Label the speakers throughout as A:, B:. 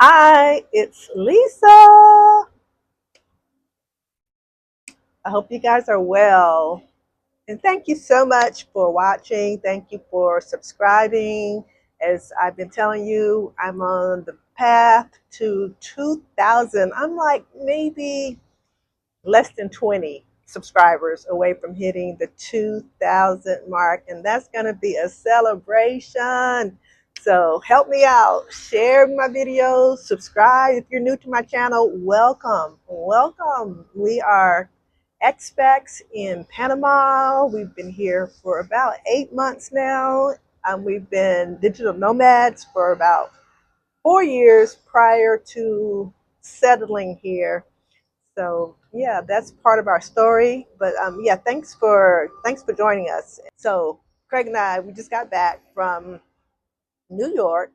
A: Hi, it's Lisa. I hope you guys are well. And thank you so much for watching. Thank you for subscribing. As I've been telling you, I'm on the path to 2,000. I'm like maybe less than 20 subscribers away from hitting the 2,000 mark, and that's going to be a celebration. So help me out, share my videos, subscribe. If you're new to my channel, welcome. We are expats in Panama. We've been here for about 8 months now. We've been digital nomads for about 4 years prior to settling here. So yeah, that's part of our story. But yeah, thanks for joining us. So Craig and I, we just got back from New York,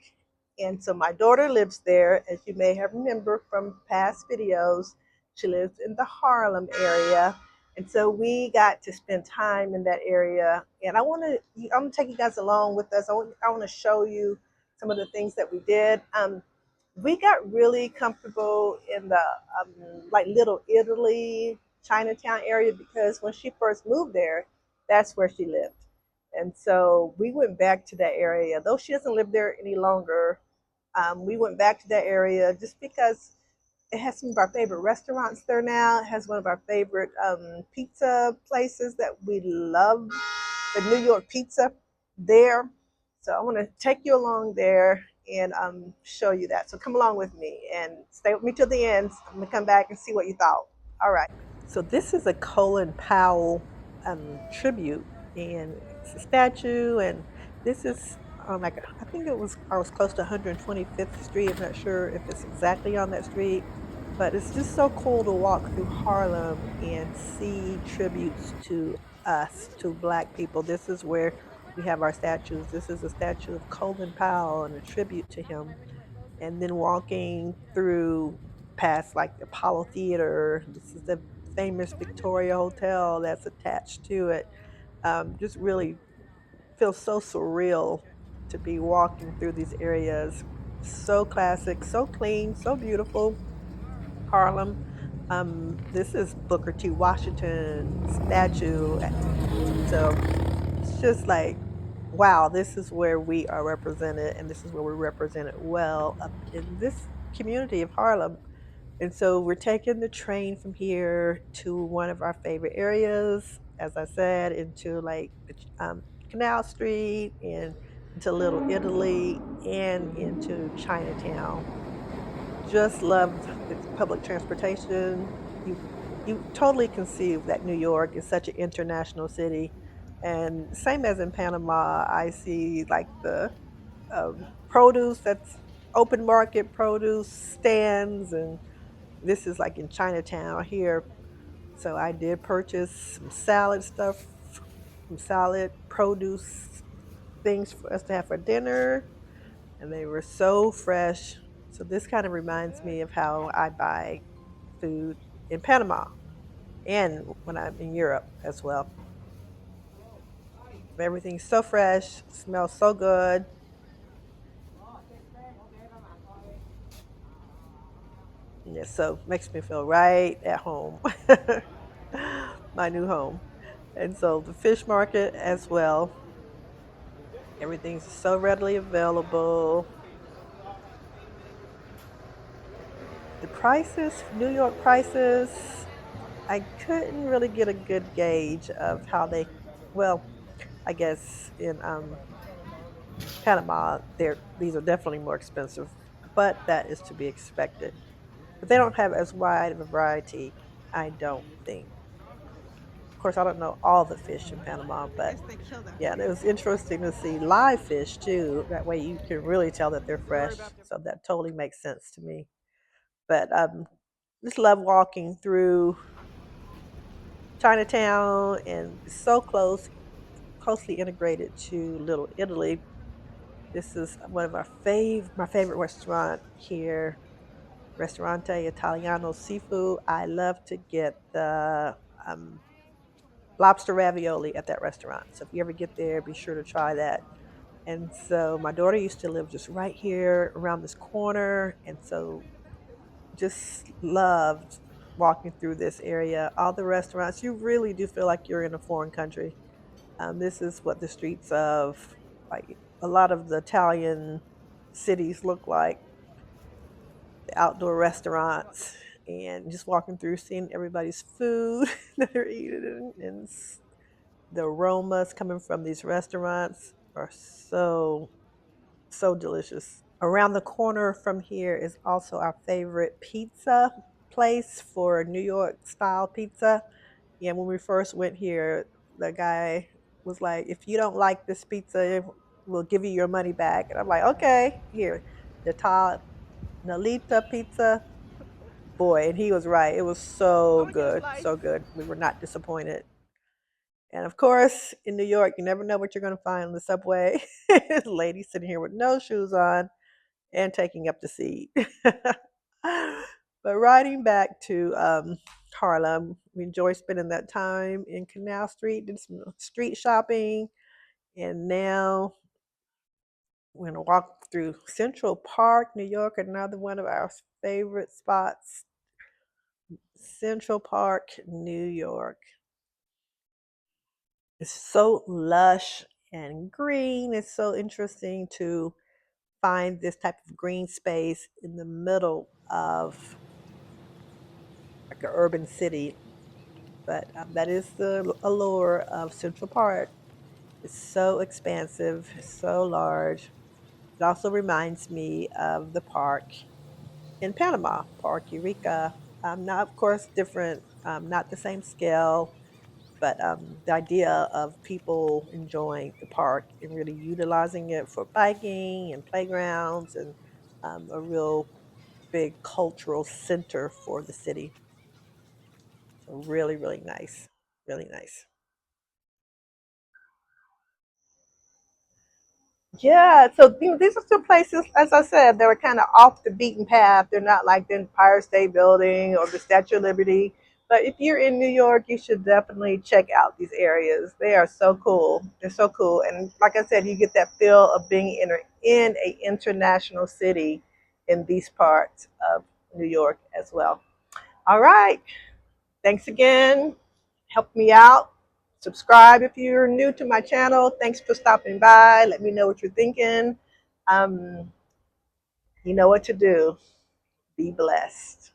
A: and so my daughter lives there, as you may have remembered from past videos. She lives in the Harlem area, and so we got to spend time in that area. And I'm gonna take you guys along with us. I want to show you some of the things that we did. We got really comfortable in the like Little Italy, Chinatown area because when she first moved there, that's where she lived. And so we went back to that area, though she doesn't live there any longer. We went back to that area just because it has some of our favorite restaurants there now. It has one of our favorite pizza places that we love, the New York pizza there. So I want to take you along there and show you that. So come along with me and stay with me till the end. I'm going to come back and see what you thought. All right. So this is a Colin Powell tribute, and it's a statue, and this is like I think I was close to 125th Street. I'm not sure if it's exactly on that street, but it's just so cool to walk through Harlem and see tributes to us, to Black people. This is where we have our statues. This is a statue of Colin Powell and a tribute to him. And then walking through past like the Apollo Theater, this is the famous Victoria Hotel that's attached to it. Just really feels so surreal to be walking through these areas. So classic, so clean, so beautiful. Harlem. This is Booker T. Washington statue. So it's just like, wow, this is where we are represented, and this is where we're represented well up in this community of Harlem. And so we're taking the train from here to one of our favorite areas, as I said, into like Canal Street and into Little Italy and into Chinatown. Just loved the public transportation. You totally conceive that New York is such an international city, and same as in Panama, I see like the produce that's open market produce stands, and this is like in Chinatown here. So I did purchase some salad stuff, some salad produce things for us to have for dinner, and they were so fresh. So this kind of reminds me of how I buy food in Panama and when I'm in Europe as well. Everything's so fresh, smells so good. Yeah, so makes me feel right at home, my new home. And so the fish market as well. Everything's so readily available. The prices, New York prices, I couldn't really get a good gauge of how they, well, I guess in Panama, these are definitely more expensive, but that is to be expected. But they don't have as wide of a variety, I don't think. Of course, I don't know all the fish in Panama, but yeah, and it was interesting to see live fish too. That way you can really tell that they're fresh. So that totally makes sense to me. But just love walking through Chinatown and so closely integrated to Little Italy. This is one of my favorite restaurant here, Ristorante Italiano Seafood. I love to get the lobster ravioli at that restaurant. So if you ever get there, be sure to try that. And so my daughter used to live just right here around this corner. And so just loved walking through this area. All the restaurants, you really do feel like you're in a foreign country. This is what the streets of like a lot of the Italian cities look like, the outdoor restaurants, and just walking through, seeing everybody's food that they're eating, and the aromas coming from these restaurants are so delicious. Around the corner from here is also our favorite pizza place for New York style pizza. Yeah, when we first went here, the guy was like, "If you don't like this pizza, we'll give you your money back." And I'm like, "Okay, here, Nalita pizza." Boy, and he was right. It was so good, so good. We were not disappointed. And of course, in New York, you never know what you're going to find on the subway. Lady sitting here with no shoes on and taking up the seat. But riding back to Harlem, we enjoyed spending that time in Canal Street, did some street shopping, and now we're going to walk through Central Park, New York, another one of our favorite spots. Central Park, New York. It's so lush and green. It's so interesting to find this type of green space in the middle of like an urban city. But that is the allure of Central Park. It's so expansive, so large. It also reminds me of the park in Panama, Park Eureka. Now, of course, different, not the same scale, but the idea of people enjoying the park and really utilizing it for biking and playgrounds and a real big cultural center for the city. So really, really nice. Really nice. Yeah, so these are still places, as I said, that are kind of off the beaten path. They're not like the Empire State Building or the Statue of Liberty. But if you're in New York, you should definitely check out these areas. They are so cool. They're so cool, and like I said, you get that feel of being in a international city in these parts of New York as well. All right, thanks again. Help me out. Subscribe if you're new to my channel. Thanks for stopping by. Let me know what you're thinking. Um, you know what to do. Be blessed.